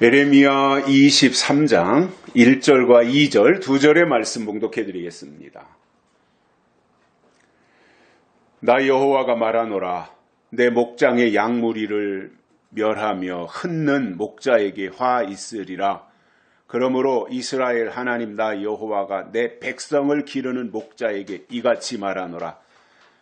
예레미야 23장 1절과 2절 두 절의 말씀 봉독해 드리겠습니다. 나 여호와가 말하노라. 내 목장의 양무리를 멸하며 흩는 목자에게 화 있으리라. 그러므로 이스라엘 하나님 나 여호와가 내 백성을 기르는 목자에게 이같이 말하노라.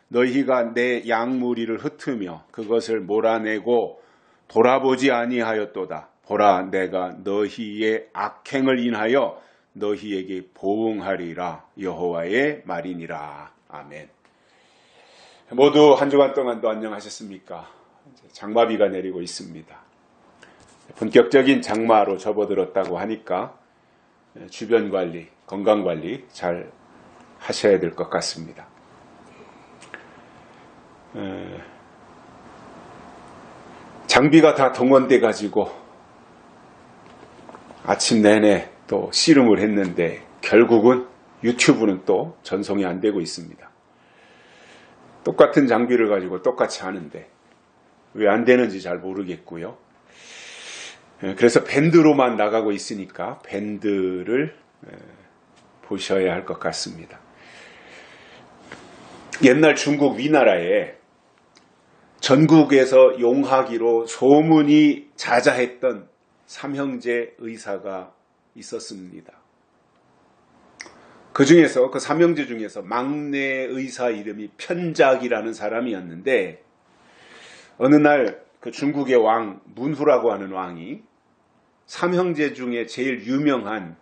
너희가 내 양무리를 흩으며 그것을 몰아내고 돌아보지 아니하였도다. 보라, 내가 너희의 악행을 인하여 너희에게 보응하리라. 여호와의 말이니라. 아멘. 모두 한 주간 동안도 안녕하셨습니까? 장마비가 내리고 있습니다. 본격적인 장마로 접어들었다고 하니까 주변 관리, 건강 관리 잘 하셔야 될 것 같습니다. 장비가 다 동원돼 가지고 아침 내내 또 씨름을 했는데 결국은 유튜브는 또 전송이 안 되고 있습니다. 똑같은 장비를 가지고 똑같이 하는데 왜 안 되는지 잘 모르겠고요. 그래서 밴드로만 나가고 있으니까 밴드를 보셔야 할 것 같습니다. 옛날 중국 위나라에 전국에서 용하기로 소문이 자자했던 삼형제 의사가 있었습니다. 그 삼형제 중에서 막내 의사 이름이 편작이라는 사람이었는데 어느 날 그 중국의 왕 문후라고 하는 왕이 삼형제 중에 제일 유명한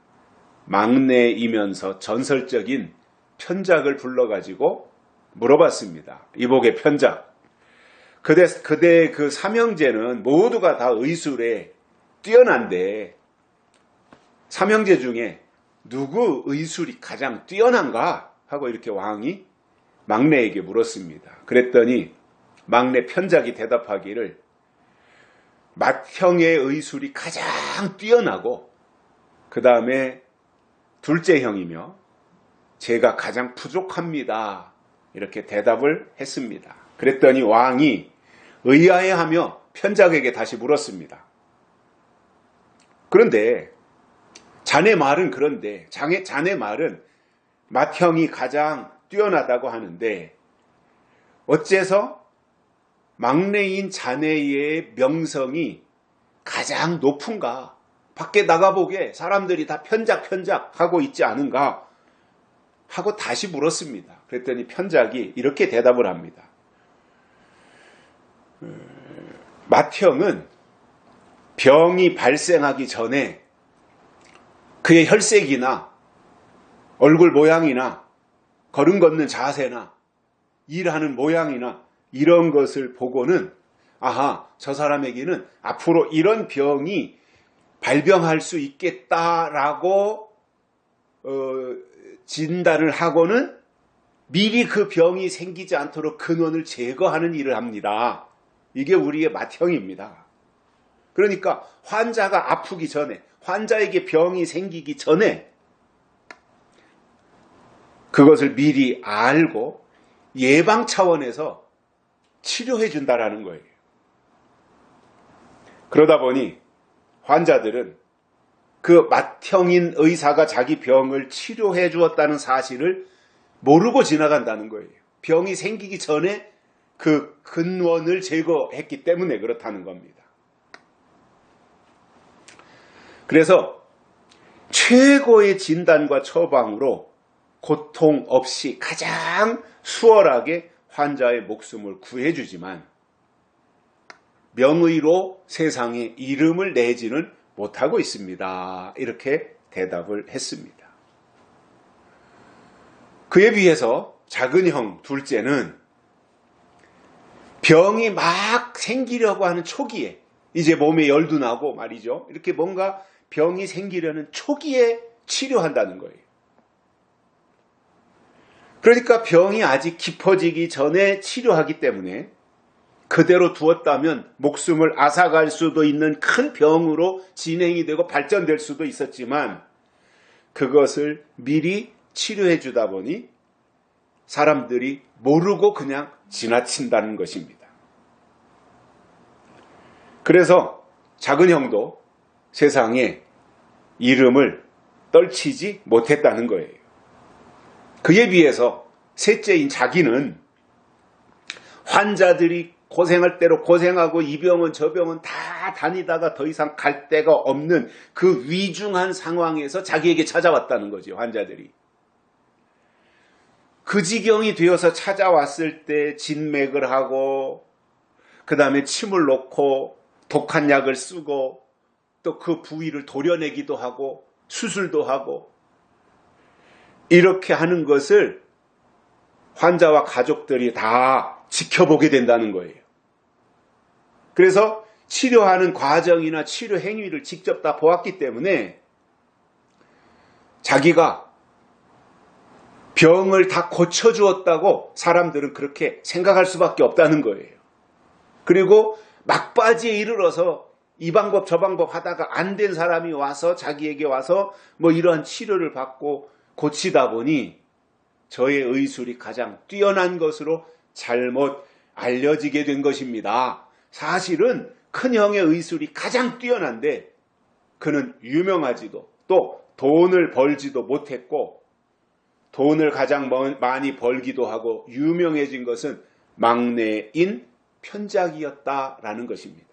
막내이면서 전설적인 편작을 불러가지고 물어봤습니다. 이복의 편작. 그대 그 삼형제는 모두가 다 의술에 뛰어난데 삼형제 중에 누구 의술이 가장 뛰어난가? 하고 이렇게 왕이 막내에게 물었습니다. 그랬더니 막내 편작이 대답하기를 맏형의 의술이 가장 뛰어나고 그 다음에 둘째 형이며 제가 가장 부족합니다. 이렇게 대답을 했습니다. 그랬더니 왕이 의아해하며 편작에게 다시 물었습니다. 그런데 자네 말은 맏형이 가장 뛰어나다고 하는데 어째서 막내인 자네의 명성이 가장 높은가? 밖에 나가보게 사람들이 다 편작 하고 있지 않은가? 하고 다시 물었습니다. 그랬더니 편작이 이렇게 대답을 합니다. 맏형은 병이 발생하기 전에 그의 혈색이나 얼굴 모양이나 걸음 걷는 자세나 일하는 모양이나 이런 것을 보고는 아하, 저 사람에게는 앞으로 이런 병이 발병할 수 있겠다라고 진단을 하고는 미리 그 병이 생기지 않도록 근원을 제거하는 일을 합니다. 이게 우리의 맏형입니다. 그러니까 환자가 아프기 전에, 환자에게 병이 생기기 전에 그것을 미리 알고 예방 차원에서 치료해 준다라는 거예요. 그러다 보니 환자들은 그 맏형인 의사가 자기 병을 치료해 주었다는 사실을 모르고 지나간다는 거예요. 병이 생기기 전에 그 근원을 제거했기 때문에 그렇다는 겁니다. 그래서 최고의 진단과 처방으로 고통 없이 가장 수월하게 환자의 목숨을 구해주지만 명의로 세상에 이름을 내지는 못하고 있습니다. 이렇게 대답을 했습니다. 그에 비해서 작은 형 둘째는 병이 막 생기려고 하는 초기에 이제 몸에 열도 나고 말이죠. 이렇게 뭔가 병이 생기려는 초기에 치료한다는 거예요. 그러니까 병이 아직 깊어지기 전에 치료하기 때문에 그대로 두었다면 목숨을 앗아갈 수도 있는 큰 병으로 진행이 되고 발전될 수도 있었지만 그것을 미리 치료해 주다 보니 사람들이 모르고 그냥 지나친다는 것입니다. 그래서 작은 형도 세상에 이름을 떨치지 못했다는 거예요. 그에 비해서 셋째인 자기는 환자들이 고생할 대로 고생하고 이 병은 저 병은 다 다니다가 더 이상 갈 데가 없는 그 위중한 상황에서 자기에게 찾아왔다는 거죠. 환자들이. 그 지경이 되어서 찾아왔을 때 진맥을 하고 그 다음에 침을 놓고 독한 약을 쓰고 또 그 부위를 도려내기도 하고 수술도 하고 이렇게 하는 것을 환자와 가족들이 다 지켜보게 된다는 거예요. 그래서 치료하는 과정이나 치료 행위를 직접 다 보았기 때문에 자기가 병을 다 고쳐주었다고 사람들은 그렇게 생각할 수밖에 없다는 거예요. 그리고 막바지에 이르러서 이 방법 저 방법 하다가 안 된 사람이 와서 자기에게 와서 뭐 이러한 치료를 받고 고치다 보니 저의 의술이 가장 뛰어난 것으로 잘못 알려지게 된 것입니다. 사실은 큰형의 의술이 가장 뛰어난데 그는 유명하지도 또 돈을 벌지도 못했고 돈을 가장 많이 벌기도 하고 유명해진 것은 막내인 편작이었다라는 것입니다.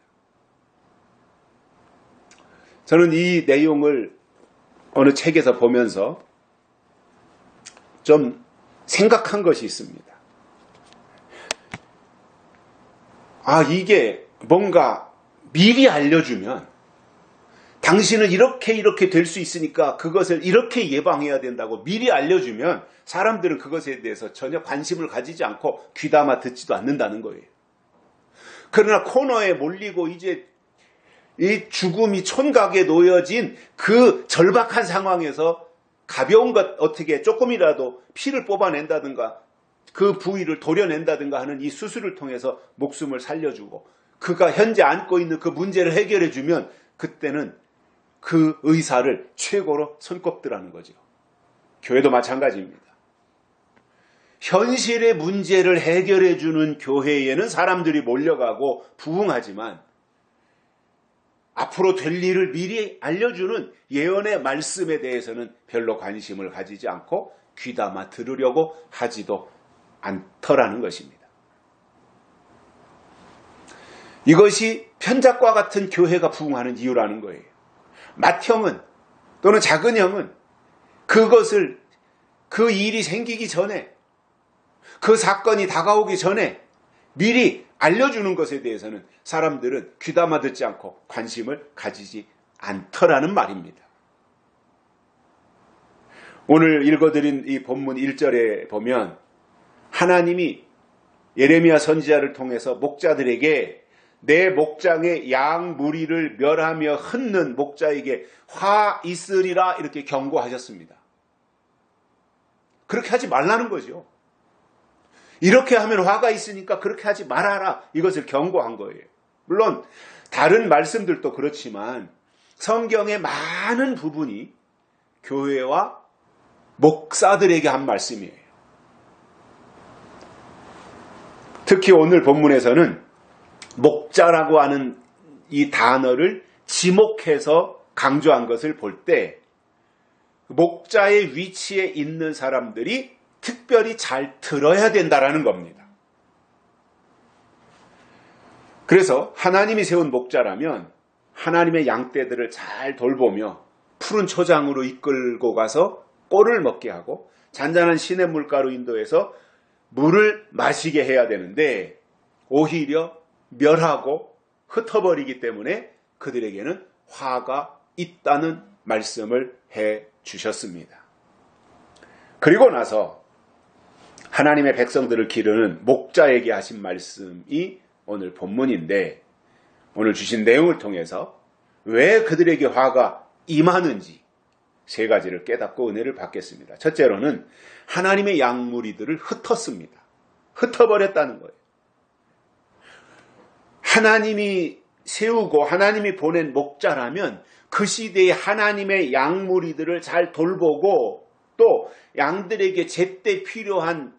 저는 이 내용을 어느 책에서 보면서 좀 생각한 것이 있습니다. 이게 뭔가 미리 알려주면 당신은 이렇게 될 수 있으니까 그것을 이렇게 예방해야 된다고 미리 알려주면 사람들은 그것에 대해서 전혀 관심을 가지지 않고 귀담아 듣지도 않는다는 거예요. 그러나 코너에 몰리고 이제 이 죽음이 촌각에 놓여진 그 절박한 상황에서 가벼운 것 어떻게 조금이라도 피를 뽑아낸다든가 그 부위를 도려낸다든가 하는 이 수술을 통해서 목숨을 살려주고 그가 현재 안고 있는 그 문제를 해결해주면 그때는 그 의사를 최고로 손꼽더라는 거죠. 교회도 마찬가지입니다. 현실의 문제를 해결해주는 교회에는 사람들이 몰려가고 부흥하지만 앞으로 될 일을 미리 알려주는 예언의 말씀에 대해서는 별로 관심을 가지지 않고 귀담아 들으려고 하지도 않더라는 것입니다. 이것이 편작과 같은 교회가 부흥하는 이유라는 거예요. 맏형은 또는 작은 형은 그것을 그 일이 생기기 전에 그 사건이 다가오기 전에 미리 알려주는 것에 대해서는 사람들은 귀담아 듣지 않고 관심을 가지지 않더라는 말입니다. 오늘 읽어드린 이 본문 1절에 보면 하나님이 예레미야 선지자를 통해서 목자들에게 내 목장의 양 무리를 멸하며 흩는 목자에게 화 있으리라 이렇게 경고하셨습니다. 그렇게 하지 말라는 거죠. 이렇게 하면 화가 있으니까 그렇게 하지 말아라 이것을 경고한 거예요. 물론 다른 말씀들도 그렇지만 성경의 많은 부분이 교회와 목사들에게 한 말씀이에요. 특히 오늘 본문에서는 목자라고 하는 이 단어를 지목해서 강조한 것을 볼 때 목자의 위치에 있는 사람들이 특별히 잘 들어야 된다라는 겁니다. 그래서 하나님이 세운 목자라면 하나님의 양떼들을 잘 돌보며 푸른 초장으로 이끌고 가서 꼴을 먹게 하고 잔잔한 시냇물가로 인도해서 물을 마시게 해야 되는데 오히려 멸하고 흩어버리기 때문에 그들에게는 화가 있다는 말씀을 해 주셨습니다. 그리고 나서 하나님의 백성들을 기르는 목자에게 하신 말씀이 오늘 본문인데 오늘 주신 내용을 통해서 왜 그들에게 화가 임하는지 세 가지를 깨닫고 은혜를 받겠습니다. 첫째로는 하나님의 양무리들을 흩었습니다. 흩어버렸다는 거예요. 하나님이 세우고 하나님이 보낸 목자라면 그 시대에 하나님의 양무리들을 잘 돌보고 또 양들에게 제때 필요한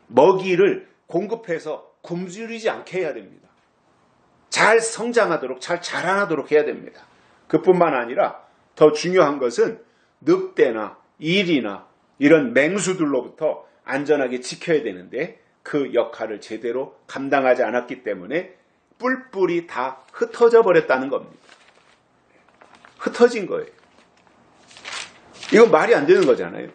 먹이를 공급해서 굶주리지 않게 해야 됩니다. 잘 성장하도록, 잘 자라나도록 해야 됩니다. 그뿐만 아니라 더 중요한 것은 늑대나 일이나 이런 맹수들로부터 안전하게 지켜야 되는데 그 역할을 제대로 감당하지 않았기 때문에 뿔뿔이 다 흩어져 버렸다는 겁니다. 흩어진 거예요. 이건 말이 안 되는 거잖아요.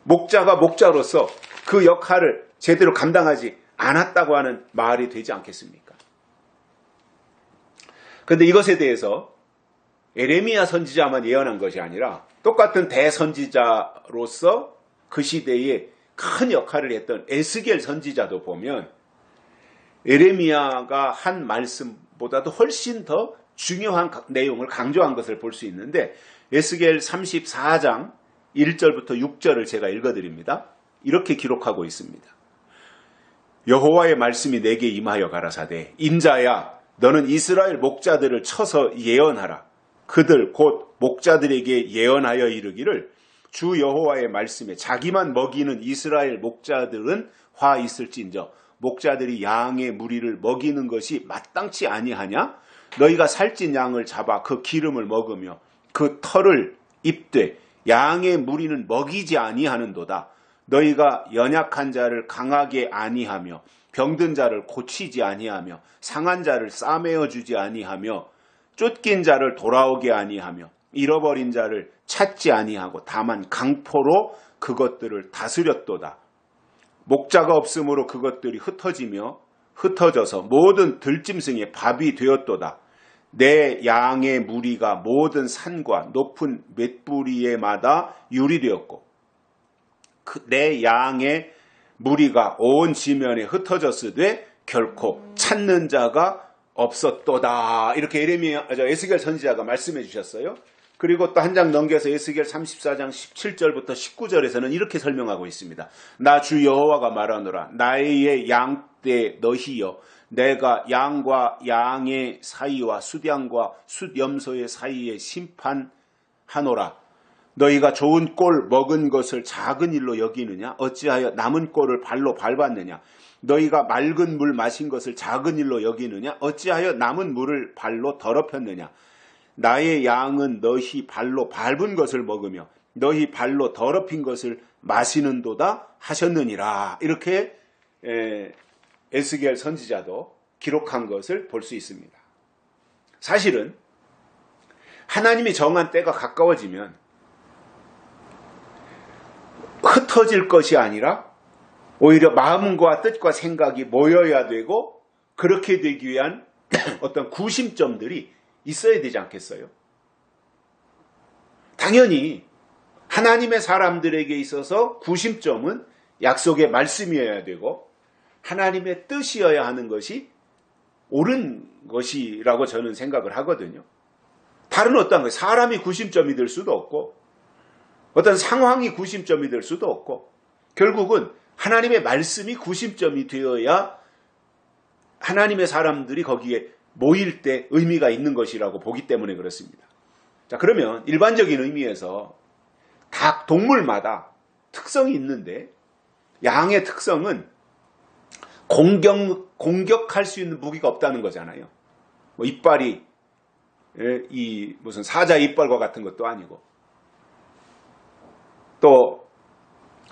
목자가 목자로서 그 역할을 제대로 감당하지 않았다고 하는 말이 되지 않겠습니까? 그런데 이것에 대해서 에레미야 선지자만 예언한 것이 아니라 똑같은 대선지자로서 그 시대에 큰 역할을 했던 에스겔 선지자도 보면 에레미야가 한 말씀보다도 훨씬 더 중요한 내용을 강조한 것을 볼 수 있는데 에스겔 34장 1절부터 6절을 제가 읽어드립니다. 이렇게 기록하고 있습니다. 여호와의 말씀이 내게 임하여 가라사대 인자야 너는 이스라엘 목자들을 쳐서 예언하라. 그들 곧 목자들에게 예언하여 이르기를 주 여호와의 말씀에 자기만 먹이는 이스라엘 목자들은 화 있을진저 목자들이 양의 무리를 먹이는 것이 마땅치 아니하냐? 너희가 살찐 양을 잡아 그 기름을 먹으며 그 털을 입되 양의 무리는 먹이지 아니하는도다. 너희가 연약한 자를 강하게 아니하며 병든 자를 고치지 아니하며 상한 자를 싸매어 주지 아니하며 쫓긴 자를 돌아오게 아니하며 잃어버린 자를 찾지 아니하고 다만 강포로 그것들을 다스렸도다. 목자가 없으므로 그것들이 흩어져서 모든 들짐승의 밥이 되었도다. 내 양의 무리가 모든 산과 높은 맷부리에마다 유리되었고 내 양의 무리가 온 지면에 흩어졌으되 결코 찾는 자가 없었도다. 이렇게 에스겔 선지자가 말씀해 주셨어요. 그리고 또 한 장 넘겨서 에스겔 34장 17절부터 19절에서는 이렇게 설명하고 있습니다. 나 주 여호와가 말하노라. 나의 양떼 너희여 내가 양과 양의 사이와 숫양과 숫염소의 사이에 심판하노라. 너희가 좋은 꼴 먹은 것을 작은 일로 여기느냐? 어찌하여 남은 꼴을 발로 밟았느냐? 너희가 맑은 물 마신 것을 작은 일로 여기느냐? 어찌하여 남은 물을 발로 더럽혔느냐? 나의 양은 너희 발로 밟은 것을 먹으며 너희 발로 더럽힌 것을 마시는도다 하셨느니라. 이렇게 에스겔 선지자도 기록한 것을 볼 수 있습니다. 사실은 하나님이 정한 때가 가까워지면 흩어질 것이 아니라 오히려 마음과 뜻과 생각이 모여야 되고 그렇게 되기 위한 어떤 구심점들이 있어야 되지 않겠어요? 당연히 하나님의 사람들에게 있어서 구심점은 약속의 말씀이어야 되고 하나님의 뜻이어야 하는 것이 옳은 것이라고 저는 생각을 하거든요. 다른 어떤 것, 사람이 구심점이 될 수도 없고 어떤 상황이 구심점이 될 수도 없고 결국은 하나님의 말씀이 구심점이 되어야 하나님의 사람들이 거기에 모일 때 의미가 있는 것이라고 보기 때문에 그렇습니다. 자, 그러면 일반적인 의미에서 각 동물마다 특성이 있는데 양의 특성은 공격할 수 있는 무기가 없다는 거잖아요. 뭐 이빨이 무슨 사자 이빨과 같은 것도 아니고 또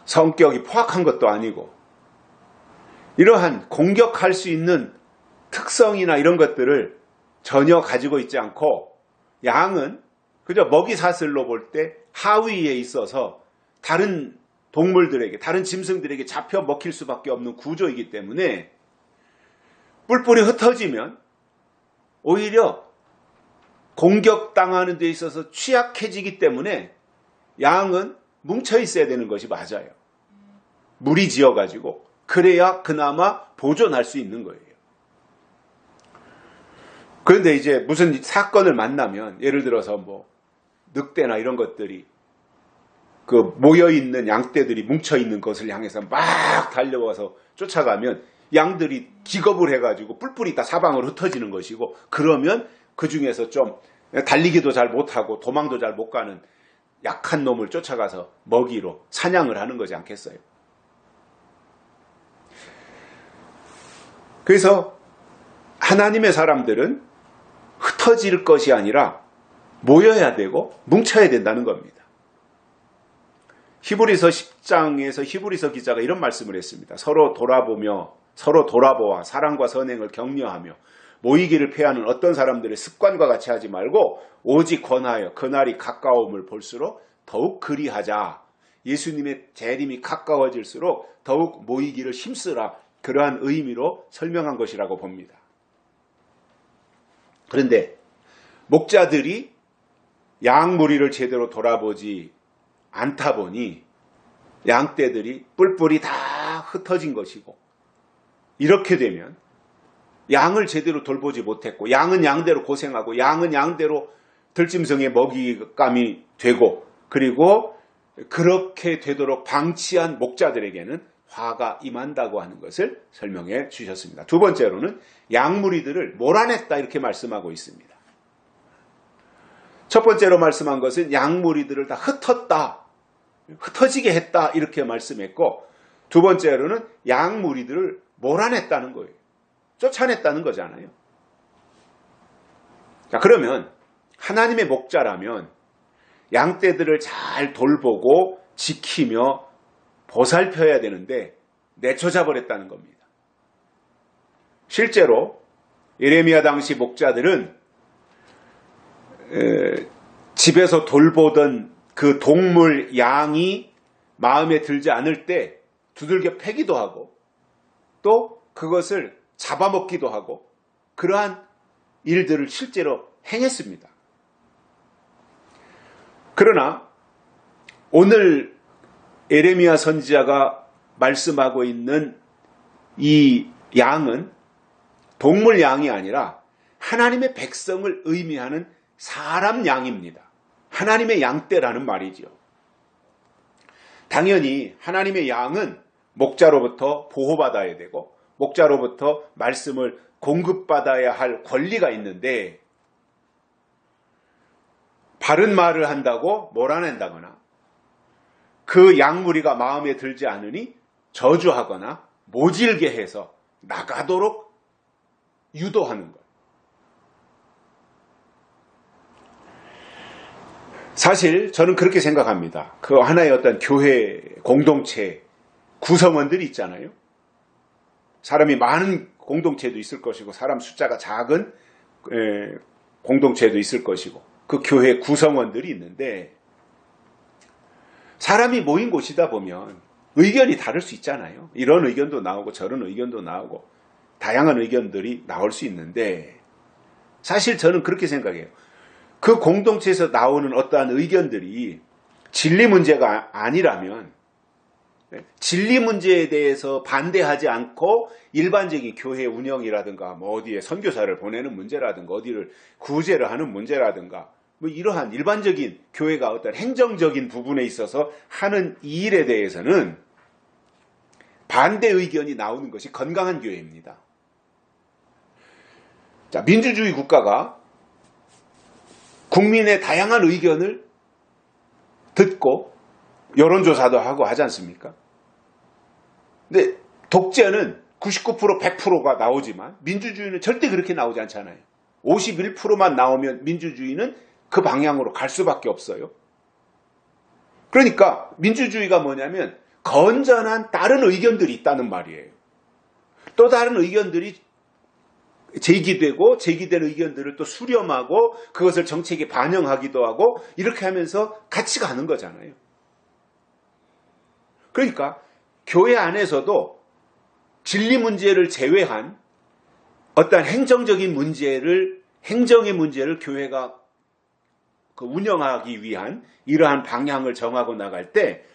성격이 포악한 것도 아니고 이러한 공격할 수 있는 특성이나 이런 것들을 전혀 가지고 있지 않고 양은 그저 먹이 사슬로 볼 때 하위에 있어서 다른 동물들에게 다른 짐승들에게 잡혀 먹힐 수밖에 없는 구조이기 때문에 뿔뿔이 흩어지면 오히려 공격당하는 데 있어서 취약해지기 때문에 양은 뭉쳐 있어야 되는 것이 맞아요. 무리 지어가지고 그래야 그나마 보존할 수 있는 거예요. 그런데 이제 무슨 사건을 만나면 예를 들어서 뭐 늑대나 이런 것들이 그 모여있는 양떼들이 뭉쳐있는 것을 향해서 막 달려와서 쫓아가면 양들이 기겁을 해가지고 뿔뿔이 다 사방으로 흩어지는 것이고 그러면 그 중에서 좀 달리기도 잘 못하고 도망도 잘 못 가는 약한 놈을 쫓아가서 먹이로 사냥을 하는 거지 않겠어요? 그래서 하나님의 사람들은 흩어질 것이 아니라 모여야 되고 뭉쳐야 된다는 겁니다. 히브리서 10장에서 히브리서 기자가 이런 말씀을 했습니다. 서로 돌아보아 사랑과 선행을 격려하며 모이기를 패하는 어떤 사람들의 습관과 같이 하지 말고 오직 권하여 그날이 가까움을 볼수록 더욱 그리하자. 예수님의 재림이 가까워질수록 더욱 모이기를 힘쓰라. 그러한 의미로 설명한 것이라고 봅니다. 그런데 목자들이 양무리를 제대로 돌아보지 않다 보니 양떼들이 뿔뿔이 다 흩어진 것이고, 이렇게 되면 양을 제대로 돌보지 못했고, 양은 양대로 고생하고, 양은 양대로 들짐승의 먹이감이 되고, 그리고 그렇게 되도록 방치한 목자들에게는 화가 임한다고 하는 것을 설명해 주셨습니다. 두 번째로는 양무리들을 몰아냈다 이렇게 말씀하고 있습니다. 첫 번째로 말씀한 것은 양무리들을 다 흩어지게 했다 이렇게 말씀했고, 두 번째로는 양무리들을 몰아냈다는 거예요. 쫓아냈다는 거잖아요. 자, 그러면 하나님의 목자라면 양떼들을 잘 돌보고 지키며 보살펴야 되는데 내쫓아 버렸다는 겁니다. 실제로 예레미야 당시 목자들은 집에서 돌보던 그 동물 양이 마음에 들지 않을 때 두들겨 패기도 하고, 또 그것을 잡아먹기도 하고, 그러한 일들을 실제로 행했습니다. 그러나 오늘 예레미야 선지자가 말씀하고 있는 이 양은 동물 양이 아니라 하나님의 백성을 의미하는 사람 양입니다. 하나님의 양떼라는 말이죠. 당연히 하나님의 양은 목자로부터 보호받아야 되고, 목자로부터 말씀을 공급받아야 할 권리가 있는데, 바른 말을 한다고 몰아낸다거나, 그 양무리가 마음에 들지 않으니 저주하거나 모질게 해서 나가도록 유도하는 것. 사실 저는 그렇게 생각합니다. 그 하나의 어떤 교회 공동체 구성원들이 있잖아요. 사람이 많은 공동체도 있을 것이고, 사람 숫자가 작은 공동체도 있을 것이고, 그 교회 구성원들이 있는데, 사람이 모인 곳이다 보면 의견이 다를 수 있잖아요. 이런 의견도 나오고 저런 의견도 나오고 다양한 의견들이 나올 수 있는데, 사실 저는 그렇게 생각해요. 그 공동체에서 나오는 어떠한 의견들이 진리 문제가 아니라면, 진리 문제에 대해서 반대하지 않고 일반적인 교회 운영이라든가 뭐 어디에 선교사를 보내는 문제라든가 어디를 구제를 하는 문제라든가 뭐 이러한 일반적인 교회가 어떤 행정적인 부분에 있어서 하는 이 일에 대해서는 반대 의견이 나오는 것이 건강한 교회입니다. 자, 민주주의 국가가 국민의 다양한 의견을 듣고 여론조사도 하고 하지 않습니까? 근데 독재는 99% 100%가 나오지만 민주주의는 절대 그렇게 나오지 않잖아요. 51%만 나오면 민주주의는 그 방향으로 갈 수밖에 없어요. 그러니까 민주주의가 뭐냐면 건전한 다른 의견들이 있다는 말이에요. 또 다른 의견들이 제기되고 제기된 의견들을 또 수렴하고 그것을 정책에 반영하기도 하고 이렇게 하면서 같이 가는 거잖아요. 그러니까 교회 안에서도 진리 문제를 제외한 어떤 행정적인 문제를, 행정의 문제를 교회가 운영하기 위한 이러한 방향을 정하고 나갈 때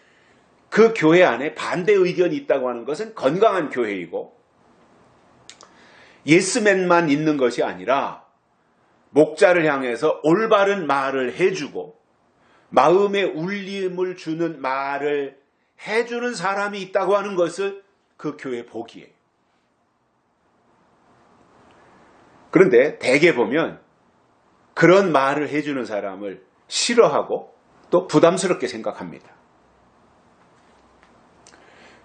그 교회 안에 반대 의견이 있다고 하는 것은 건강한 교회이고, 예스맨만 있는 것이 아니라 목자를 향해서 올바른 말을 해주고 마음에 울림을 주는 말을 해주는 사람이 있다고 하는 것을 그 교회 복이에요. 그런데 대개 보면 그런 말을 해주는 사람을 싫어하고 또 부담스럽게 생각합니다.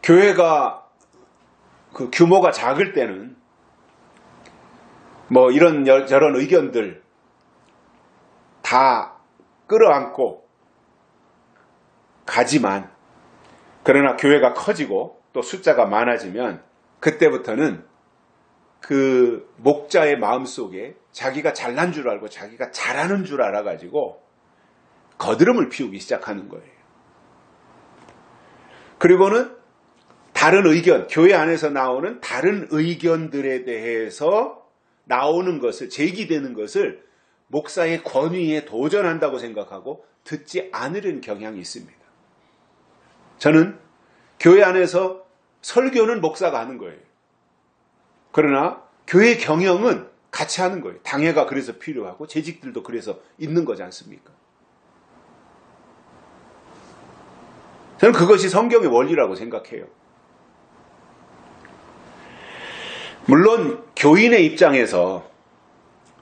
교회가 그 규모가 작을 때는 뭐 이런 저런 의견들 다 끌어안고 가지만, 그러나 교회가 커지고 또 숫자가 많아지면 그때부터는 그 목자의 마음속에 자기가 잘난 줄 알고 자기가 잘하는 줄 알아가지고 거드름을 피우기 시작하는 거예요. 그리고는 다른 의견, 교회 안에서 나오는 다른 의견들에 대해서 나오는 것을, 제기되는 것을 목사의 권위에 도전한다고 생각하고 듣지 않으려는 경향이 있습니다. 저는 교회 안에서 설교는 목사가 하는 거예요. 그러나 교회 경영은 같이 하는 거예요. 당회가 그래서 필요하고 재직들도 그래서 있는 거지 않습니까? 저는 그것이 성경의 원리라고 생각해요. 물론 교인의 입장에서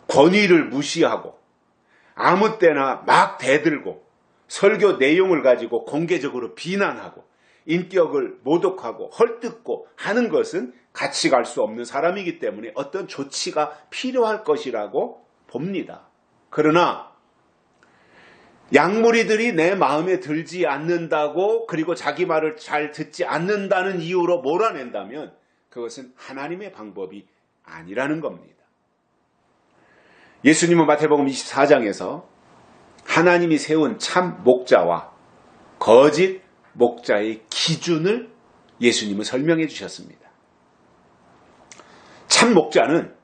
권위를 무시하고 아무 때나 막 대들고 설교 내용을 가지고 공개적으로 비난하고 인격을 모독하고 헐뜯고 하는 것은 같이 갈 수 없는 사람이기 때문에 어떤 조치가 필요할 것이라고 봅니다. 그러나 양무리들이 내 마음에 들지 않는다고, 그리고 자기 말을 잘 듣지 않는다는 이유로 몰아낸다면 그것은 하나님의 방법이 아니라는 겁니다. 예수님은 마태복음 24장에서 하나님이 세운 참 목자와 거짓 목자의 기준을 예수님은 설명해 주셨습니다. 참 목자는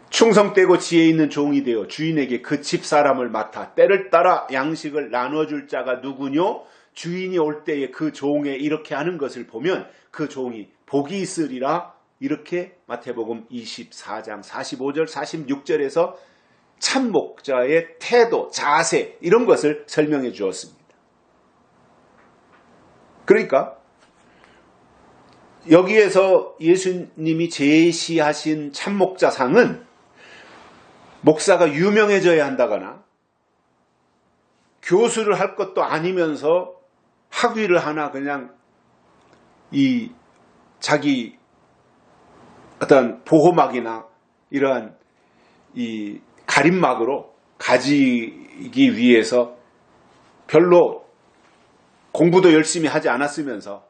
충성되고 지혜 있는 종이 되어 주인에게 그 집 사람을 맡아 때를 따라 양식을 나눠줄 자가 누구뇨? 주인이 올 때에 그 종에 이렇게 하는 것을 보면 그 종이 복이 있으리라. 이렇게 마태복음 24장 45절 46절에서 참 목자의 태도, 자세 이런 것을 설명해 주었습니다. 그러니까 여기에서 예수님이 제시하신 참 목자상은 목사가 유명해져야 한다거나 교수를 할 것도 아니면서 학위를 하나 그냥 이 자기 어떤 보호막이나 이러한 이 가림막으로 가지기 위해서 별로 공부도 열심히 하지 않았으면서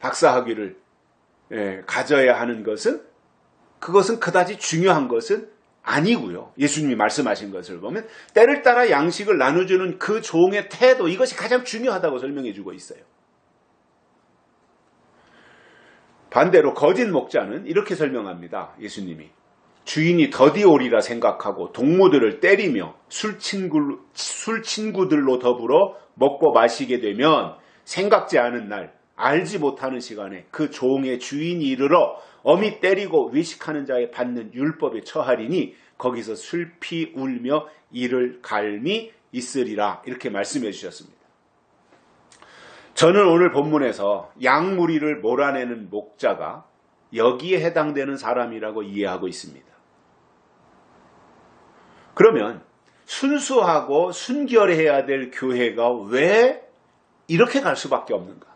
박사학위를 가져야 하는 것은, 그것은 그다지 중요한 것은 아니고요. 예수님이 말씀하신 것을 보면 때를 따라 양식을 나눠주는 그 종의 태도, 이것이 가장 중요하다고 설명해 주고 있어요. 반대로 거짓 목자는 이렇게 설명합니다. 예수님이 주인이 더디 오리라 생각하고 동무들을 때리며 술 친구들로 더불어 먹고 마시게 되면 생각지 않은 날, 알지 못하는 시간에 그 종의 주인이 이르러 엄히 때리고 외식하는 자에 받는 율법에 처하리니 거기서 슬피 울며 이를 갈미 있으리라. 이렇게 말씀해 주셨습니다. 저는 오늘 본문에서 양무리를 몰아내는 목자가 여기에 해당되는 사람이라고 이해하고 있습니다. 그러면 순수하고 순결해야 될 교회가 왜 이렇게 갈 수밖에 없는가?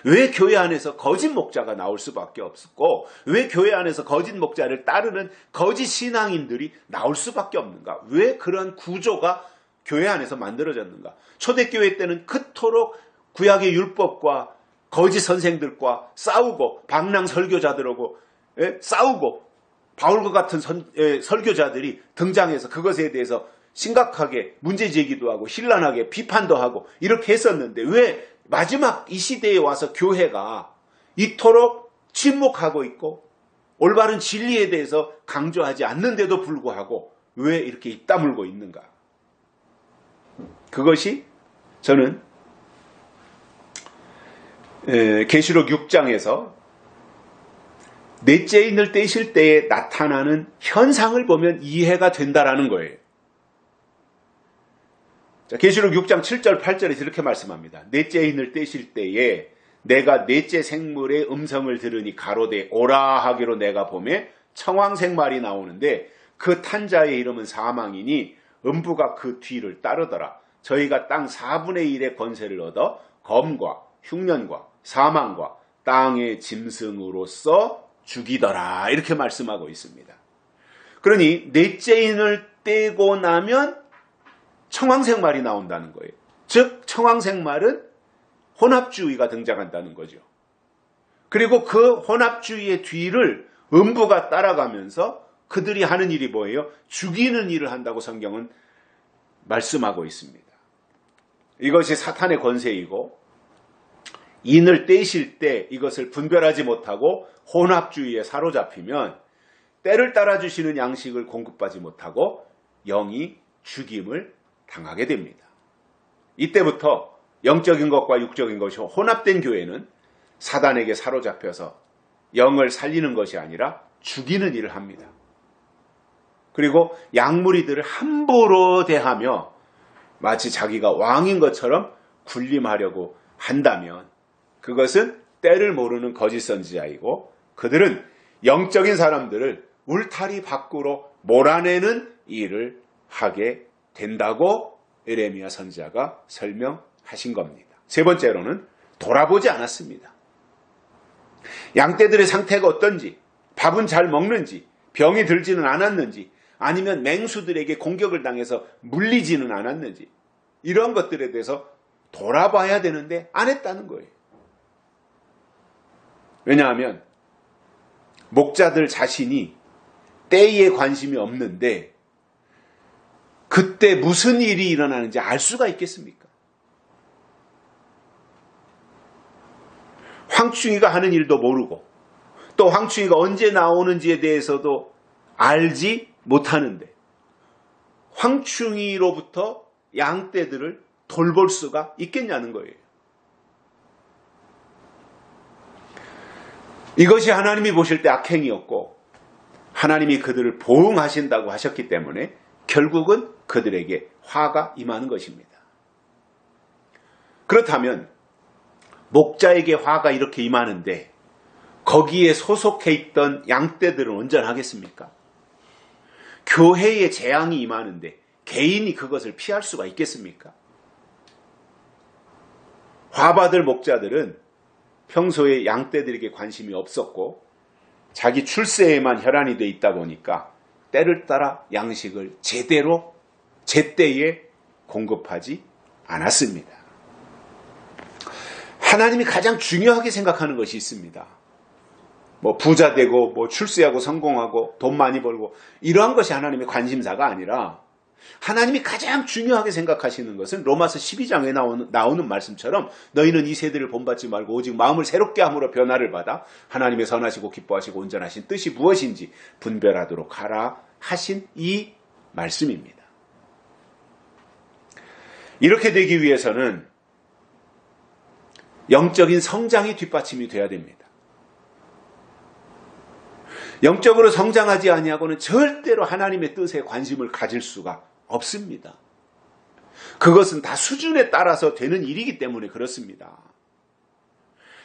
왜 교회 안에서 거짓 목자가 나올 수밖에 없었고, 왜 교회 안에서 거짓 목자를 따르는 거짓 신앙인들이 나올 수밖에 없는가? 왜 그런 구조가 교회 안에서 만들어졌는가? 초대교회 때는 그토록 구약의 율법과 거짓 선생들과 싸우고 방랑 설교자들하고 싸우고 바울과 같은 설교자들이 등장해서 그것에 대해서 심각하게 문제제기도 하고 신란하게 비판도 하고 이렇게 했었는데, 왜 마지막 이 시대에 와서 교회가 이토록 침묵하고 있고 올바른 진리에 대해서 강조하지 않는데도 불구하고 왜 이렇게 입 다물고 있는가? 그것이 저는 계시록 6장에서 넷째 인을 떼실 때에 나타나는 현상을 보면 이해가 된다라는 거예요. 계시록 6장 7절 8절에서 이렇게 말씀합니다. 넷째 인을 떼실 때에 내가 넷째 생물의 음성을 들으니 가로되 오라 하기로 내가 보매 청황색 말이 나오는데 그 탄자의 이름은 사망이니 음부가 그 뒤를 따르더라. 저희가 땅 4분의 1의 권세를 얻어 검과 흉년과 사망과 땅의 짐승으로서 죽이더라. 이렇게 말씀하고 있습니다. 그러니 넷째 인을 약되고 나면 청황색말이 나온다는 거예요. 즉 청황색말은 혼합주의가 등장한다는 거죠. 그리고 그 혼합주의의 뒤를 음부가 따라가면서 그들이 하는 일이 뭐예요? 죽이는 일을 한다고 성경은 말씀하고 있습니다. 이것이 사탄의 권세이고 인을 떼실 때 이것을 분별하지 못하고 혼합주의에 사로잡히면 때를 따라주시는 양식을 공급하지 못하고 영이 죽임을 당하게 됩니다. 이때부터 영적인 것과 육적인 것이 혼합된 교회는 사단에게 사로잡혀서 영을 살리는 것이 아니라 죽이는 일을 합니다. 그리고 양무리들을 함부로 대하며 마치 자기가 왕인 것처럼 군림하려고 한다면 그것은 때를 모르는 거짓 선지자이고 그들은 영적인 사람들을 울타리 밖으로 몰아내는 일을 하게 된다고 에레미야 선지자가 설명하신 겁니다. 세 번째로는 돌아보지 않았습니다. 양떼들의 상태가 어떤지, 밥은 잘 먹는지, 병이 들지는 않았는지, 아니면 맹수들에게 공격을 당해서 물리지는 않았는지 이런 것들에 대해서 돌아봐야 되는데 안 했다는 거예요. 왜냐하면 목자들 자신이 때에 관심이 없는데 그때 무슨 일이 일어나는지 알 수가 있겠습니까? 황충이가 하는 일도 모르고 또 황충이가 언제 나오는지에 대해서도 알지 못하는데 황충이로부터 양떼들을 돌볼 수가 있겠냐는 거예요. 이것이 하나님이 보실 때 악행이었고 하나님이 그들을 보응하신다고 하셨기 때문에 결국은 그들에게 화가 임하는 것입니다. 그렇다면 목자에게 화가 이렇게 임하는데 거기에 소속해 있던 양떼들은 온전하겠습니까? 교회에 재앙이 임하는데 개인이 그것을 피할 수가 있겠습니까? 화받을 목자들은 평소에 양떼들에게 관심이 없었고 자기 출세에만 혈안이 돼 있다 보니까 때를 따라 양식을 제대로 제때에 공급하지 않았습니다. 하나님이 가장 중요하게 생각하는 것이 있습니다. 뭐 부자 되고 뭐 출세하고 성공하고 돈 많이 벌고 이러한 것이 하나님의 관심사가 아니라 하나님이 가장 중요하게 생각하시는 것은 로마서 12장에 나오는 말씀처럼 너희는 이 세대를 본받지 말고 오직 마음을 새롭게 함으로 변화를 받아 하나님의 선하시고 기뻐하시고 온전하신 뜻이 무엇인지 분별하도록 하라 하신 이 말씀입니다. 이렇게 되기 위해서는 영적인 성장이 뒷받침이 돼야 됩니다. 영적으로 성장하지 아니하고는 절대로 하나님의 뜻에 관심을 가질 수가 없습니다. 그것은 다 수준에 따라서 되는 일이기 때문에 그렇습니다.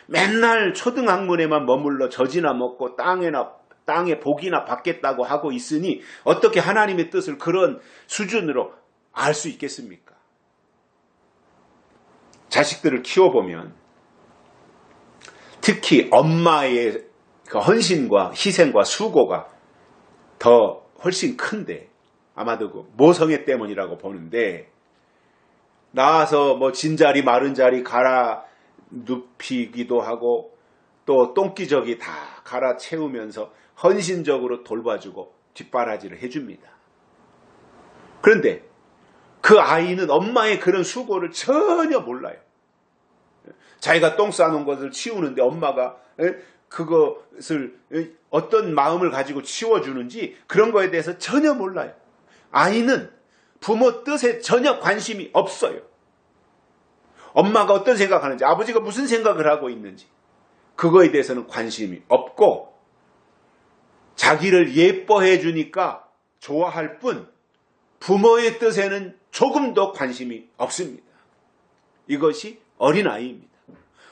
맨날 초등학문에만 머물러 젖이나 먹고 땅에 복이나 받겠다고 하고 있으니 어떻게 하나님의 뜻을 그런 수준으로 알 수 있겠습니까? 자식들을 키워보면 특히 엄마의 그 헌신과 희생과 수고가 더 훨씬 큰데 아마도 그 모성애 때문이라고 보는데 나와서 뭐 진자리 마른 자리 갈아 눕히기도 하고 또 똥기저귀 다 갈아 채우면서 헌신적으로 돌봐주고 뒷바라지를 해줍니다. 그런데 그 아이는 엄마의 그런 수고를 전혀 몰라요. 자기가 똥 싸놓은 것을 치우는데 엄마가 그것을 어떤 마음을 가지고 치워주는지 그런 거에 대해서 전혀 몰라요. 아이는 부모 뜻에 전혀 관심이 없어요. 엄마가 어떤 생각하는지 아버지가 무슨 생각을 하고 있는지 그거에 대해서는 관심이 없고 자기를 예뻐해 주니까 좋아할 뿐 부모의 뜻에는 조금도 관심이 없습니다. 이것이 어린아이입니다.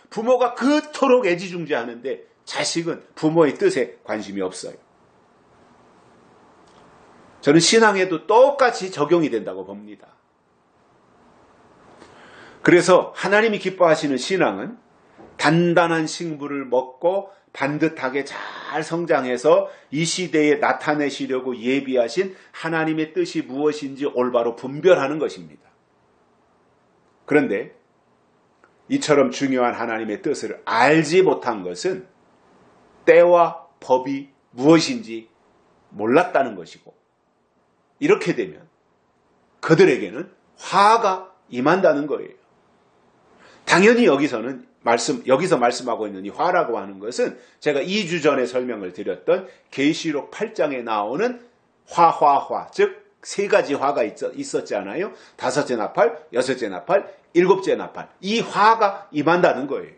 부모가 그토록 애지중지하는데 자식은 부모의 뜻에 관심이 없어요. 저는 신앙에도 똑같이 적용이 된다고 봅니다. 그래서 하나님이 기뻐하시는 신앙은 단단한 식물을 먹고 반듯하게 잘 성장해서 이 시대에 나타내시려고 예비하신 하나님의 뜻이 무엇인지 올바로 분별하는 것입니다. 그런데 이처럼 중요한 하나님의 뜻을 알지 못한 것은 때와 법이 무엇인지 몰랐다는 것이고, 이렇게 되면 그들에게는 화가 임한다는 거예요. 당연히 여기서 말씀하고 있는 이 화라고 하는 것은 제가 2주 전에 설명을 드렸던 계시록 8장에 나오는 화, 즉 세 가지 화가 있었잖아요. 다섯째 나팔, 여섯째 나팔, 일곱째 나팔. 이 화가 임한다는 거예요.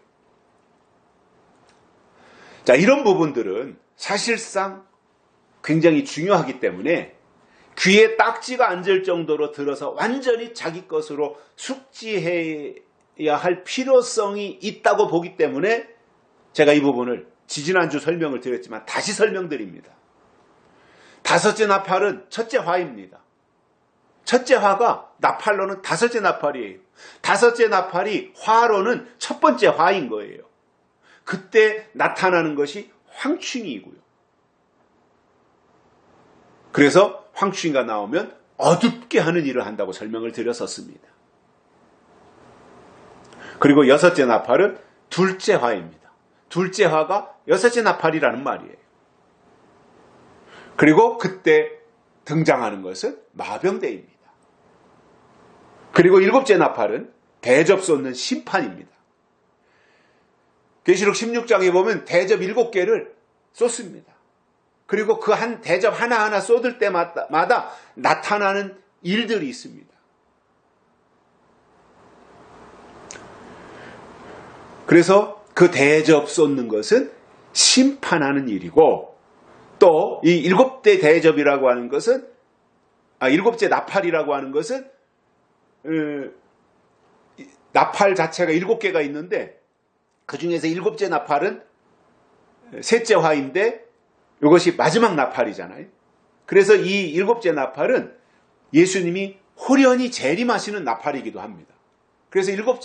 자, 이런 부분들은 사실상 굉장히 중요하기 때문에 귀에 딱지가 앉을 정도로 들어서 완전히 자기 것으로 숙지해야 할 필요성이 있다고 보기 때문에 제가 이 부분을 지지난주 설명을 드렸지만 다시 설명드립니다. 다섯째 나팔은 첫째 화입니다. 첫째 화가 나팔로는 다섯째 나팔이에요. 다섯째 나팔이 화로는 첫 번째 화인 거예요. 그때 나타나는 것이 황충이고요. 그래서 황충이가 나오면 어둡게 하는 일을 한다고 설명을 드렸었습니다. 그리고 여섯째 나팔은 둘째 화입니다. 둘째 화가 여섯째 나팔이라는 말이에요. 그리고 그때 등장하는 것은 마병대입니다. 그리고 일곱째 나팔은 대접 쏟는 심판입니다. 계시록 16장에 보면 대접 7개를 쏟습니다. 그리고 그 한 대접 하나하나 쏟을 때마다 나타나는 일들이 있습니다. 그래서 그 대접 쏟는 것은 심판하는 일이고, 또 이 일곱째 대접이라고 하는 것은, 일곱째 나팔이라고 하는 것은 나팔 자체가 7개가 있는데 그 중에서 일곱째 나팔은 셋째 화인데 이것이 마지막 나팔이잖아요. 그래서 이 일곱째 나팔은 예수님이 호련히 재림하시는 나팔이기도 합니다. 그래서 일곱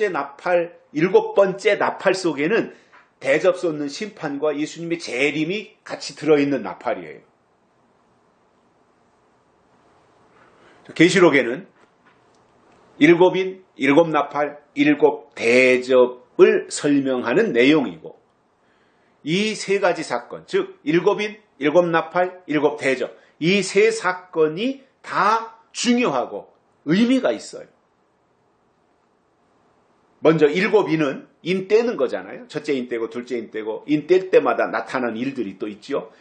번째 나팔 속에는 대접 쏟는 심판과 예수님의 재림이 같이 들어있는 나팔이에요. 계시록에는 일곱인, 일곱 나팔, 일곱 대접을 설명하는 내용이고, 이 세 가지 사건, 즉 일곱인, 일곱 나팔, 일곱 대접, 이 세 사건이 다 중요하고 의미가 있어요. 먼저 일곱인은 인 떼는 거잖아요. 첫째 인 떼고 둘째 인 떼고 인 뗄 때마다 나타나는 일들이 또 있죠.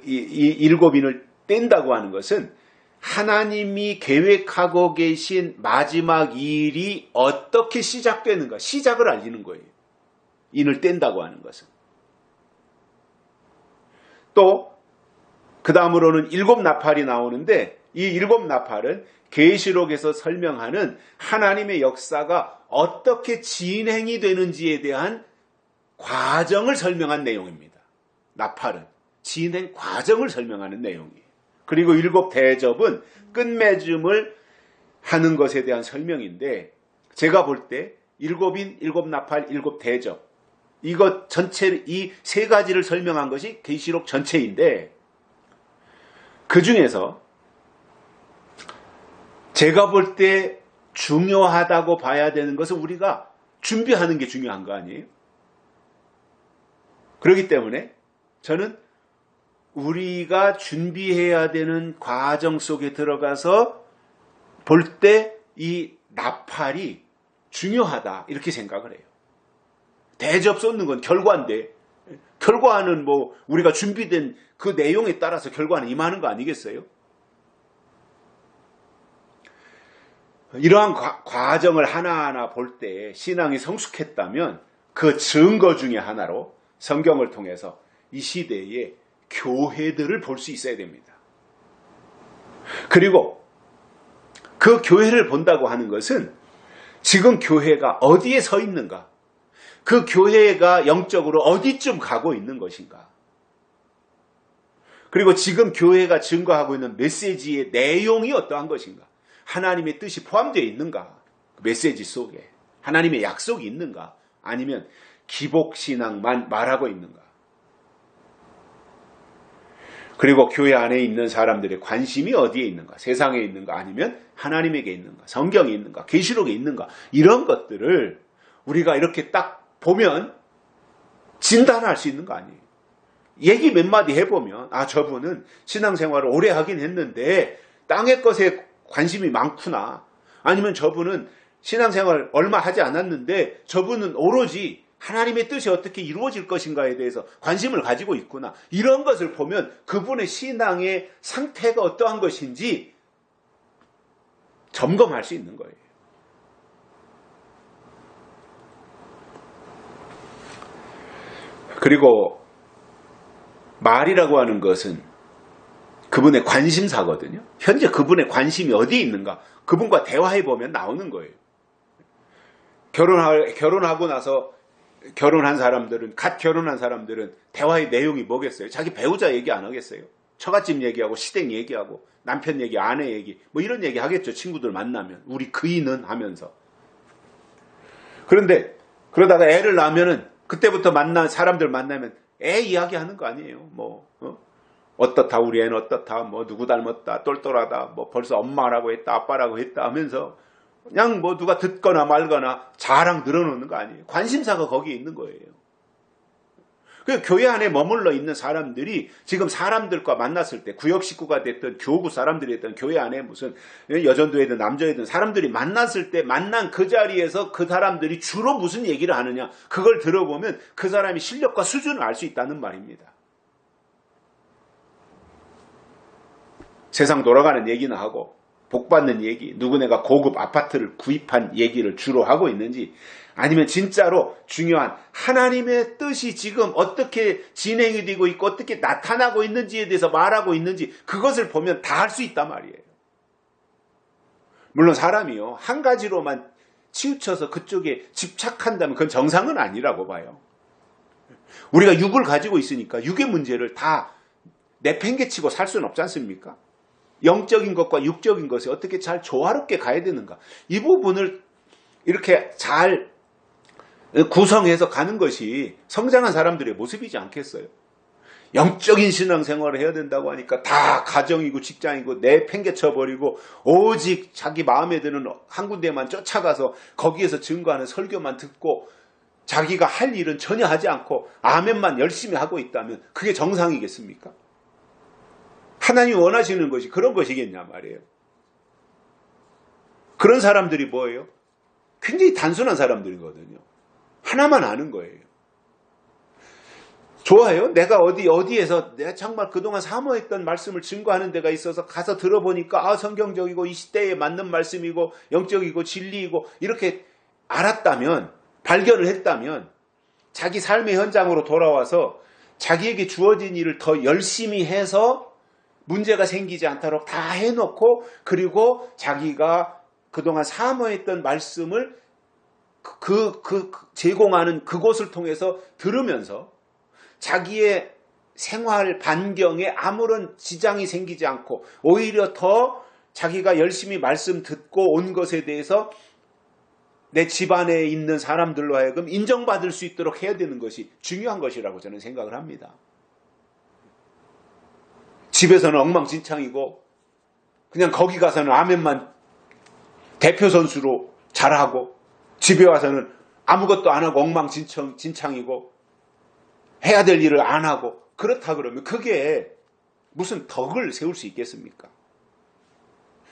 이 일곱인을 뗀다고 하는 것은 하나님이 계획하고 계신 마지막 일이 어떻게 시작되는가, 시작을 알리는 거예요. 인을 뗀다고 하는 것은. 또 그 다음으로는 일곱 나팔이 나오는데, 이 일곱 나팔은 계시록에서 설명하는 하나님의 역사가 어떻게 진행이 되는지에 대한 과정을 설명한 내용입니다. 나팔은 진행 과정을 설명하는 내용이에요. 그리고 일곱 대접은 끝맺음을 하는 것에 대한 설명인데, 제가 볼 때 일곱인, 일곱 나팔, 일곱 대접, 이것 전체, 이 세 가지를 설명한 것이 계시록 전체인데, 그 중에서 제가 볼 때 중요하다고 봐야 되는 것은 우리가 준비하는 게 중요한 거 아니에요? 그렇기 때문에 저는 우리가 준비해야 되는 과정 속에 들어가서 볼 때 이 나팔이 중요하다, 이렇게 생각을 해요. 대접 쏟는 건 결과인데, 결과는 뭐 우리가 준비된 그 내용에 따라서 결과는 임하는 거 아니겠어요? 이러한 과정을 하나하나 볼 때 신앙이 성숙했다면 그 증거 중에 하나로 성경을 통해서 이 시대의 교회들을 볼 수 있어야 됩니다. 그리고 그 교회를 본다고 하는 것은 지금 교회가 어디에 서 있는가, 그 교회가 영적으로 어디쯤 가고 있는 것인가, 그리고 지금 교회가 증거하고 있는 메시지의 내용이 어떠한 것인가, 하나님의 뜻이 포함되어 있는가, 메시지 속에 하나님의 약속이 있는가, 아니면 기복신앙만 말하고 있는가, 그리고 교회 안에 있는 사람들의 관심이 어디에 있는가? 세상에 있는가? 아니면 하나님에게 있는가? 성경에 있는가? 계시록에 있는가? 이런 것들을 우리가 이렇게 딱 보면 진단할 수 있는 거 아니에요. 얘기 몇 마디 해보면 저분은 신앙생활을 오래 하긴 했는데 땅의 것에 관심이 많구나. 아니면 저분은 신앙생활 얼마 하지 않았는데 저분은 오로지 하나님의 뜻이 어떻게 이루어질 것인가에 대해서 관심을 가지고 있구나. 이런 것을 보면 그분의 신앙의 상태가 어떠한 것인지 점검할 수 있는 거예요. 그리고 말이라고 하는 것은 그분의 관심사거든요. 현재 그분의 관심이 어디에 있는가? 그분과 대화해보면 나오는 거예요. 결혼하고 나서 결혼한 사람들은, 갓 결혼한 사람들은 대화의 내용이 뭐겠어요? 자기 배우자 얘기 안 하겠어요? 처갓집 얘기하고 시댁 얘기하고 남편 얘기, 아내 얘기 뭐 이런 얘기 하겠죠. 친구들 만나면. 우리 그이는 하면서. 그런데 그러다가 애를 낳으면은 그때부터 사람들 만나면 애 이야기하는 거 아니에요. 어떻다 우리 애는 어떻다 누구 닮았다 똘똘하다 벌써 엄마라고 했다 아빠라고 했다 하면서 그냥 누가 듣거나 말거나 자랑 늘어놓는 거 아니에요. 관심사가 거기에 있는 거예요. 그 교회 안에 머물러 있는 사람들이 지금 사람들과 만났을 때 구역 식구가 됐든 교구 사람들이 됐든 교회 안에 무슨 여전도회든 남자회든 사람들이 만났을 때 만난 그 자리에서 그 사람들이 주로 무슨 얘기를 하느냐 그걸 들어보면 그 사람의 실력과 수준을 알 수 있다는 말입니다. 세상 돌아가는 얘기나 하고 복받는 얘기, 누구네가 고급 아파트를 구입한 얘기를 주로 하고 있는지 아니면 진짜로 중요한 하나님의 뜻이 지금 어떻게 진행이 되고 있고 어떻게 나타나고 있는지에 대해서 말하고 있는지 그것을 보면 다 알 수 있단 말이에요. 물론 사람이요 한 가지로만 치우쳐서 그쪽에 집착한다면 그건 정상은 아니라고 봐요. 우리가 육을 가지고 있으니까 육의 문제를 다 내팽개치고 살 수는 없지 않습니까? 영적인 것과 육적인 것이 어떻게 잘 조화롭게 가야 되는가. 이 부분을 이렇게 잘 구성해서 가는 것이 성장한 사람들의 모습이지 않겠어요? 영적인 신앙생활을 해야 된다고 하니까 다 가정이고 직장이고 내팽개쳐버리고 오직 자기 마음에 드는 한 군데만 쫓아가서 거기에서 증거하는 설교만 듣고 자기가 할 일은 전혀 하지 않고 아멘만 열심히 하고 있다면 그게 정상이겠습니까? 하나님이 원하시는 것이 그런 것이겠냐 말이에요. 그런 사람들이 뭐예요? 굉장히 단순한 사람들이거든요. 하나만 아는 거예요. 좋아요. 내가 어디에서 내가 정말 그동안 사모했던 말씀을 증거하는 데가 있어서 가서 들어보니까 성경적이고 이 시대에 맞는 말씀이고 영적이고 진리이고 이렇게 알았다면 발견을 했다면 자기 삶의 현장으로 돌아와서 자기에게 주어진 일을 더 열심히 해서 문제가 생기지 않도록 다 해놓고 그리고 자기가 그동안 사모했던 말씀을 제공하는 그곳을 통해서 들으면서 자기의 생활 반경에 아무런 지장이 생기지 않고 오히려 더 자기가 열심히 말씀 듣고 온 것에 대해서 내 집안에 있는 사람들로 하여금 인정받을 수 있도록 해야 되는 것이 중요한 것이라고 저는 생각을 합니다. 집에서는 엉망진창이고 그냥 거기 가서는 아멘만 대표 선수로 잘하고 집에 와서는 아무것도 안 하고 엉망진창이고 해야 될 일을 안 하고 그렇다 그러면 그게 무슨 덕을 세울 수 있겠습니까?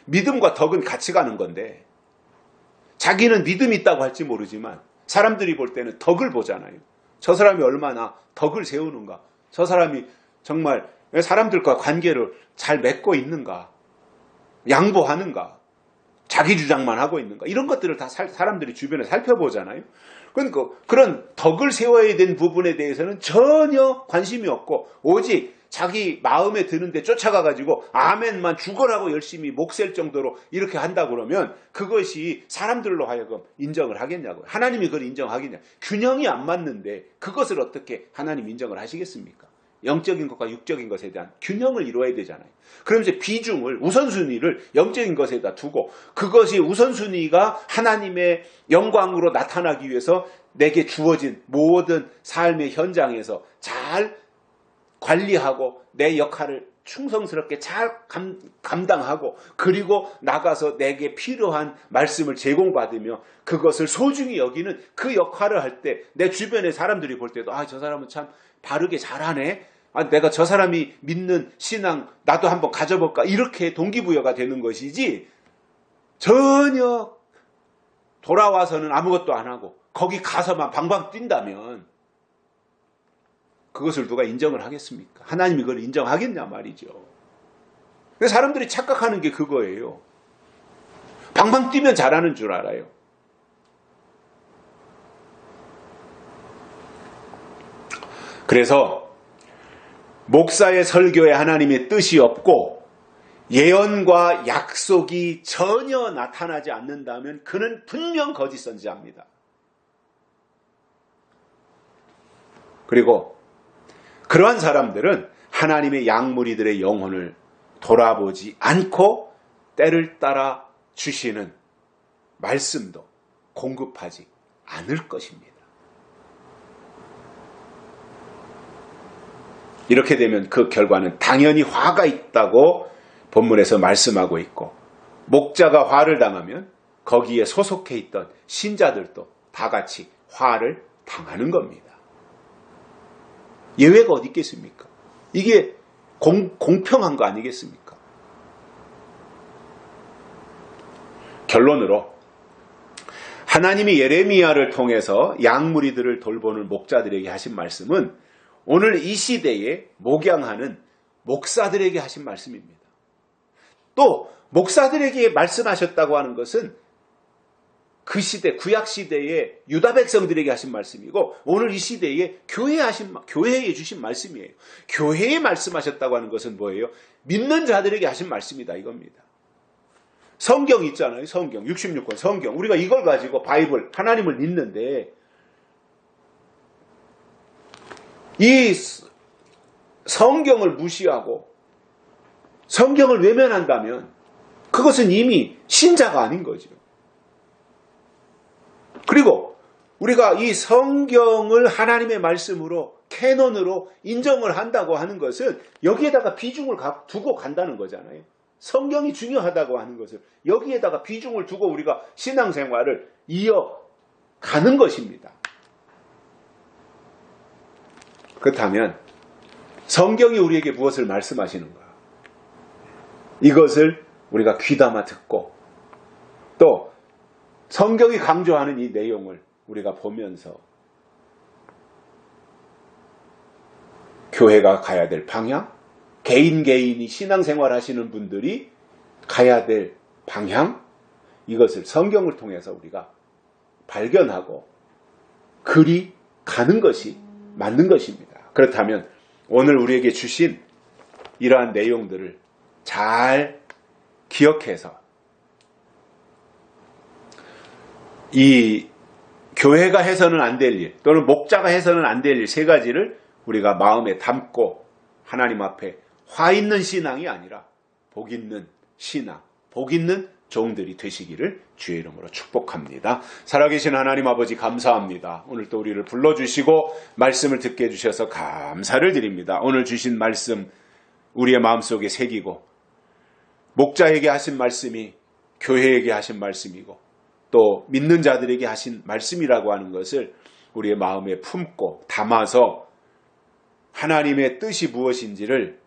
믿음과 덕은 같이 가는 건데 자기는 믿음이 있다고 할지 모르지만 사람들이 볼 때는 덕을 보잖아요. 저 사람이 얼마나 덕을 세우는가, 저 사람이 정말 사람들과 관계를 잘 맺고 있는가, 양보하는가, 자기 주장만 하고 있는가, 이런 것들을 다 사람들이 주변에 살펴보잖아요. 그러니까 그런 덕을 세워야 되는 부분에 대해서는 전혀 관심이 없고 오직 자기 마음에 드는데 쫓아가가지고 아멘만 죽어라고 열심히 목셀 정도로 이렇게 한다 그러면 그것이 사람들로 하여금 인정을 하겠냐고요. 하나님이 그걸 인정하겠냐. 균형이 안 맞는데 그것을 어떻게 하나님 인정을 하시겠습니까? 영적인 것과 육적인 것에 대한 균형을 이루어야 되잖아요. 그러면서 비중을, 우선순위를 영적인 것에다 두고 그것이 우선순위가 하나님의 영광으로 나타나기 위해서 내게 주어진 모든 삶의 현장에서 잘 관리하고 내 역할을 충성스럽게 잘 감당하고 그리고 나가서 내게 필요한 말씀을 제공받으며 그것을 소중히 여기는 그 역할을 할 때 내 주변의 사람들이 볼 때도 저 사람은 참 바르게 잘하네. 내가 저 사람이 믿는 신앙 나도 한번 가져볼까 이렇게 동기부여가 되는 것이지 전혀 돌아와서는 아무것도 안 하고 거기 가서만 방방 뛴다면 그것을 누가 인정을 하겠습니까? 하나님이 그걸 인정하겠냐 말이죠. 그래서 사람들이 착각하는 게 그거예요. 방방 뛰면 잘하는 줄 알아요. 그래서 목사의 설교에 하나님의 뜻이 없고 예언과 약속이 전혀 나타나지 않는다면 그는 분명 거짓 선지자입니다. 그리고 그러한 사람들은 하나님의 양무리들의 영혼을 돌아보지 않고 때를 따라 주시는 말씀도 공급하지 않을 것입니다. 이렇게 되면 그 결과는 당연히 화가 있다고 본문에서 말씀하고 있고 목자가 화를 당하면 거기에 소속해 있던 신자들도 다 같이 화를 당하는 겁니다. 예외가 어디 있겠습니까? 이게 공평한 거 아니겠습니까? 결론으로 하나님이 예레미야를 통해서 양무리들을 돌보는 목자들에게 하신 말씀은 오늘 이 시대에 목양하는 목사들에게 하신 말씀입니다. 또 목사들에게 말씀하셨다고 하는 것은 그 시대, 구약 시대의 유다 백성들에게 하신 말씀이고 오늘 이 시대에 교회에 주신 말씀이에요. 교회에 말씀하셨다고 하는 것은 뭐예요? 믿는 자들에게 하신 말씀이다 이겁니다. 성경 있잖아요. 성경 66권 성경 우리가 이걸 가지고 바이블 하나님을 믿는데 이 성경을 무시하고 성경을 외면한다면 그것은 이미 신자가 아닌 거죠. 그리고 우리가 이 성경을 하나님의 말씀으로 캐논으로 인정을 한다고 하는 것은 여기에다가 비중을 두고 간다는 거잖아요. 성경이 중요하다고 하는 것을 여기에다가 비중을 두고 우리가 신앙생활을 이어가는 것입니다. 그렇다면 성경이 우리에게 무엇을 말씀하시는가? 이것을 우리가 귀담아 듣고 또 성경이 강조하는 이 내용을 우리가 보면서 교회가 가야 될 방향, 개인이 신앙생활 하시는 분들이 가야 될 방향, 이것을 성경을 통해서 우리가 발견하고 그리 가는 것이 맞는 것입니다. 그렇다면 오늘 우리에게 주신 이러한 내용들을 잘 기억해서 이 교회가 해서는 안 될 일 또는 목자가 해서는 안 될 일 세 가지를 우리가 마음에 담고 하나님 앞에 화 있는 신앙이 아니라 복 있는 신앙, 복 있는 종들이 되시기를 주의 이름으로 축복합니다. 살아계신 하나님 아버지 감사합니다. 오늘 또 우리를 불러주시고 말씀을 듣게 해주셔서 감사를 드립니다. 오늘 주신 말씀 우리의 마음속에 새기고 목자에게 하신 말씀이 교회에게 하신 말씀이고 또 믿는 자들에게 하신 말씀이라고 하는 것을 우리의 마음에 품고 담아서 하나님의 뜻이 무엇인지를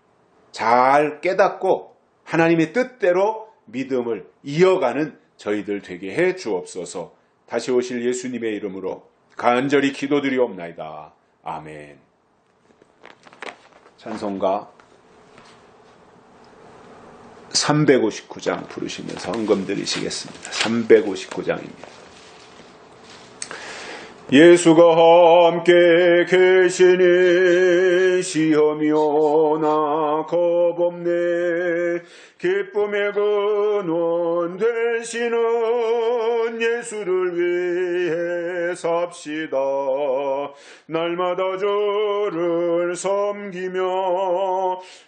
잘 깨닫고 하나님의 뜻대로 믿음을 이어가는 저희들 되게 해 주옵소서. 다시 오실 예수님의 이름으로 간절히 기도드리옵나이다. 아멘. 찬송가 359장 부르시면서 헌금 드리시겠습니다. 359장입니다. 예수가 함께 계시니 시험이 오나 겁없네. 기쁨의 근원 되시는 예수를 위해 삽시다. 날마다 주를 섬기며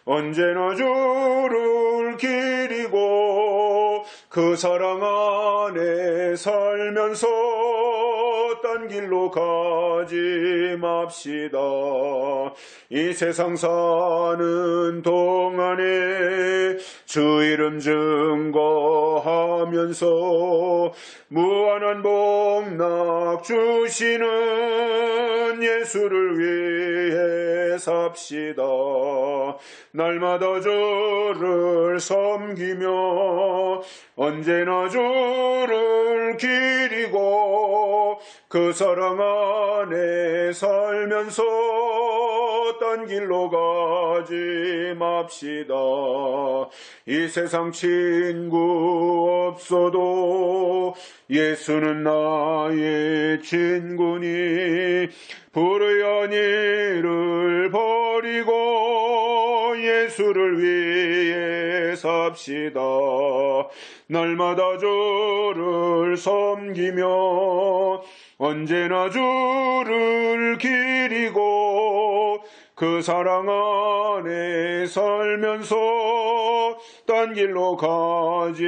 언제나 주를 기리고 그 사랑 안에 살면서 딴 길로 가지 맙시다. 이 세상 사는 동안에 주 이름 증거하면서 무한한 복락 주시는 예수를 위해 삽시다. 날마다 주를 섬기며 언제나 주를 기리고 그 사랑 안에 살면서 딴 길로 가지 맙시다. 이 세상 친구 없어도 예수는 나의 친구니 불의한 일을 버리고 예수를 위해 삽시다. 날마다 주를 섬기며 언제나 주를 기리고 그 사랑 안에 살면서 딴 길로 가지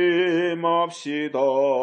맙시다.